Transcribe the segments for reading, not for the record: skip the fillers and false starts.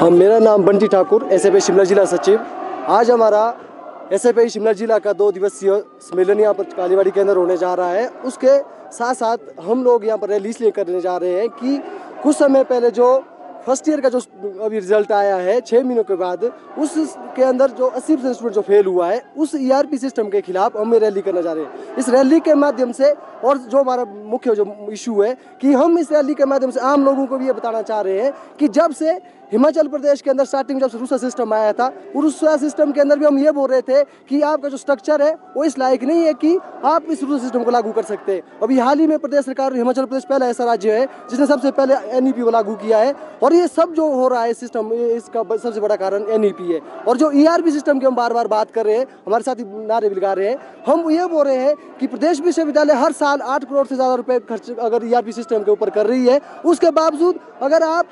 हाँ, मेरा नाम बंटी ठाकुर, एसएफआई शिमला जिला सचिव। आज हमारा एसएफआई शिमला जिला का 2 दिवसीय सम्मेलन यहाँ पर कालीवाड़ी के अंदर होने जा रहा है। उसके साथ साथ हम लोग यहाँ पर रैली इसलिए करने जा रहे हैं कि कुछ समय पहले जो फर्स्ट ईयर का जो अभी रिजल्ट आया है 6 महीनों के बाद, उसके अंदर जो 80% स्टूडेंट जो फेल हुआ है, उस ईआरपी सिस्टम के खिलाफ हम रैली करने जा रहे हैं। इस रैली के माध्यम से, और जो हमारा मुख्य जो इशू है कि हम इस रैली के माध्यम से आम लोगों को भी ये बताना चाह रहे हैं कि जब से हिमाचल प्रदेश के अंदर स्टार्टिंग जब से रूसा सिस्टम आया था, रूसा सिस्टम के अंदर भी हम ये बोल रहे थे कि आपका जो स्ट्रक्चर है वो इस लायक नहीं है कि आप इस रूसा सिस्टम को लागू कर सकते हैं। अभी हाल ही में प्रदेश सरकार, हिमाचल प्रदेश पहला ऐसा राज्य है जिसने सबसे पहले एनईपी को लागू किया है, और ये सब जो हो रहा है सिस्टम, इसका सबसे बड़ा कारण एनईपी है। और जो ईआरपी सिस्टम की हम बार बार बात कर रहे हैं, हमारे साथी नारे भी लगा रहे हैं, हम ये बोल रहे हैं कि प्रदेश विश्वविद्यालय हर साल 8 करोड़ से ज़्यादा रुपए खर्च अगर ईआरपी सिस्टम के ऊपर कर रही है, उसके बावजूद अगर आप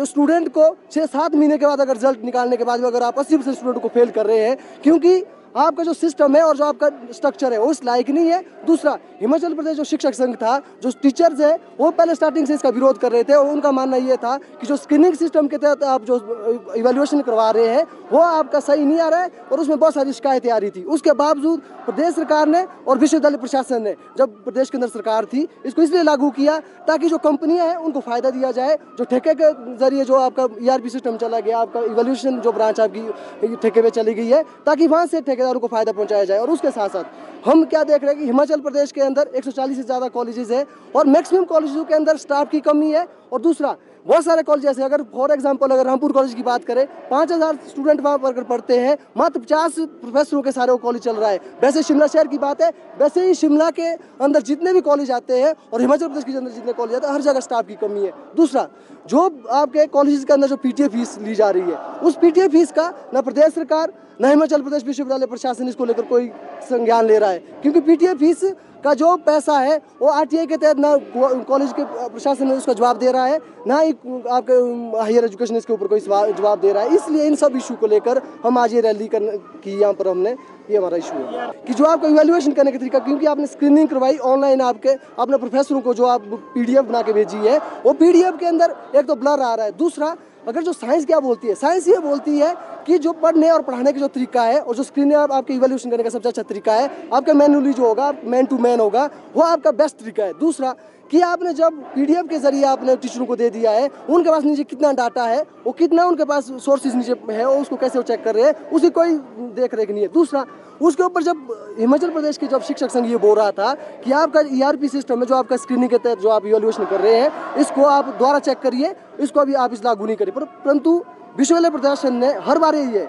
स्टूडेंट को 6-7 महीने के बाद अगर रिजल्ट निकालने के बाद भी अगर आप 80% स्टूडेंट को फेल कर रहे हैं, क्योंकि आपका जो सिस्टम है और जो आपका स्ट्रक्चर है वो इस लायक नहीं है। दूसरा, हिमाचल प्रदेश जो शिक्षक संघ था, जो टीचर्स है, वो पहले स्टार्टिंग से इसका विरोध कर रहे थे, और उनका मानना ये था कि जो स्क्रीनिंग सिस्टम के तहत आप जो इवैल्यूएशन करवा रहे हैं वो आपका सही नहीं आ रहा है, और उसमें बहुत सारी शिकायतें आ रही थी। उसके बावजूद प्रदेश सरकार ने और विश्वविद्यालय प्रशासन ने, जब प्रदेश के अंदर सरकार थी, इसको इसलिए लागू किया ताकि जो कंपनियां हैं उनको फायदा दिया जाए। जो ठेके के जरिए जो आपका ईआरपी सिस्टम चला गया, आपका इवैल्यूएशन जो ब्रांच आपकी ठेके में चली गई है, ताकि वहाँ से ठेकेदारों को फायदा पहुंचाया जाए। और उसके साथ साथ हम क्या देख रहे हैं कि हिमाचल प्रदेश के अंदर 140 से ज़्यादा कॉलेजेस है, और मैक्सिमम कॉलेजों के अंदर स्टाफ की कमी है। और दूसरा, बहुत सारे कॉलेज जैसे अगर फॉर एग्जांपल अगर रामपुर कॉलेज की बात करें, 5000 स्टूडेंट वहाँ पर पढ़ते हैं, मात्र 50 प्रोफेसरों के सारे वो कॉलेज चल रहा है। वैसे शिमला शहर की बात है, वैसे ही शिमला के अंदर जितने भी कॉलेज आते हैं और हिमाचल प्रदेश के अंदर जितने कॉलेज आते हैं, हर जगह स्टाफ की कमी है। दूसरा, जो आपके कॉलेज के अंदर जो पीटीए फीस ली जा रही है, उस पीटीए फीस का न प्रदेश सरकार न हिमाचल प्रदेश विश्वविद्यालय प्रशासन इसको लेकर कोई संज्ञान ले रहा है, क्योंकि पीटीए फीस का जो पैसा है वो आरटीआई के तहत ना कॉलेज के प्रशासन उसका जवाब दे रहा है, ना ही आपके हायर एजुकेशन इसके ऊपर कोई जवाब दे रहा है। इसलिए इन सब इशू को लेकर हम आज ये रैली की यहाँ पर हमने, ये हमारा इशू है कि जो आपका इवैल्यूएशन करने का तरीका, क्योंकि आपने स्क्रीनिंग करवाई ऑनलाइन, आपने प्रोफेसरों को जो आप पीडीएफ बना के भेजी है, वो पीडीएफ के अंदर एक तो ब्लर आ रहा है। दूसरा, अगर जो साइंस क्या बोलती है, साइंस ये बोलती है कि जो पढ़ने और पढ़ाने का जो तरीका है और जो स्क्रीनिंग आपके इवैल्यूएशन करने का सबसे अच्छा तरीका है, आपका मैनुअली जो होगा, मैन टू मैन होगा, वो आपका बेस्ट तरीका है। दूसरा, कि आपने जब पीडीएफ के जरिए आपने टीचरों को दे दिया है, उनके पास नीचे कितना डाटा है, वो कितना उनके पास सोर्सेज नीचे है, और उसको कैसे वो चेक कर रहे हैं, उसकी कोई देख रेख नहीं है। दूसरा, उसके ऊपर जब हिमाचल प्रदेश के जब शिक्षक संघ ये बोल रहा था कि आपका ईआरपी सिस्टम है, जो आपका स्क्रीनिंग के तहत जो आप इवैल्यूएशन कर रहे हैं, इसको आप दोबारा चेक करिए, इसको अभी आप इस लागू नहीं करिए। परंतु विश्वविद्यालय प्रशासन ने हर बार यही है,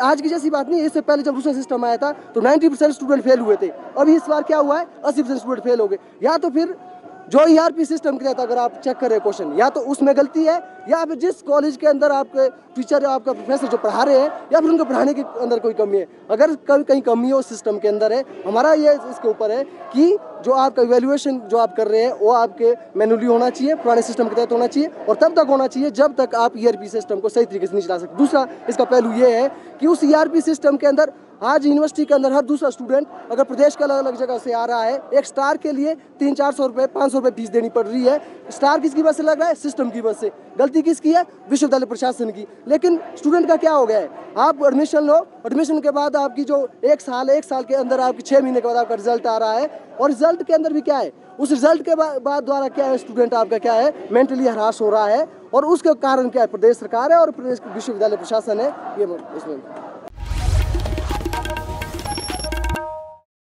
आज की जैसी बात नहीं है, इससे पहले जब रूसा सिस्टम आया था तो 90% स्टूडेंट फेल हुए थे, अभी इस बार क्या हुआ है, 80% स्टूडेंट फेल हो गए। या तो फिर जो ईआरपी सिस्टम के तहत अगर आप चेक करें क्वेश्चन, या तो उसमें गलती है, या फिर जिस कॉलेज के अंदर आपके टीचर, आपका प्रोफेसर जो पढ़ा रहे हैं, या फिर उनके पढ़ाने के अंदर कोई कमी है। अगर कहीं कमी हो सिस्टम के अंदर है, हमारा ये इसके ऊपर है कि जो आपका इवैल्यूएशन जो आप कर रहे हैं वो आपके मैनुअली होना चाहिए, पुराने सिस्टम के तहत होना चाहिए, और तब तक होना चाहिए जब तक आप ईआरपी सिस्टम को सही तरीके से नहीं चला सकते। दूसरा, इसका पहलू ये है कि उस ईआरपी सिस्टम के अंदर आज यूनिवर्सिटी के अंदर हर दूसरा स्टूडेंट अगर प्रदेश के अलग अलग जगह से आ रहा है, एक स्टार के लिए 300-400 रुपये, 500 रुपये फीस देनी पड़ रही है। स्टार किसकी वजह से लग रहा है? सिस्टम की वजह से। गलती किसकी है? विश्वविद्यालय प्रशासन की। लेकिन स्टूडेंट का क्या हो गया है, आप एडमिशन लो, एडमिशन के बाद आपकी जो 1 साल है, 1 साल के अंदर आपकी 6 महीने के बाद आपका रिजल्ट आ रहा है, और रिजल्ट के अंदर भी क्या है, उस रिजल्ट के बाद द्वारा क्या है, स्टूडेंट आपका क्या है, मेंटली हरास हो रहा है, और उसके कारण क्या है, प्रदेश सरकार है और प्रदेश विश्वविद्यालय प्रशासन है, ये इसमें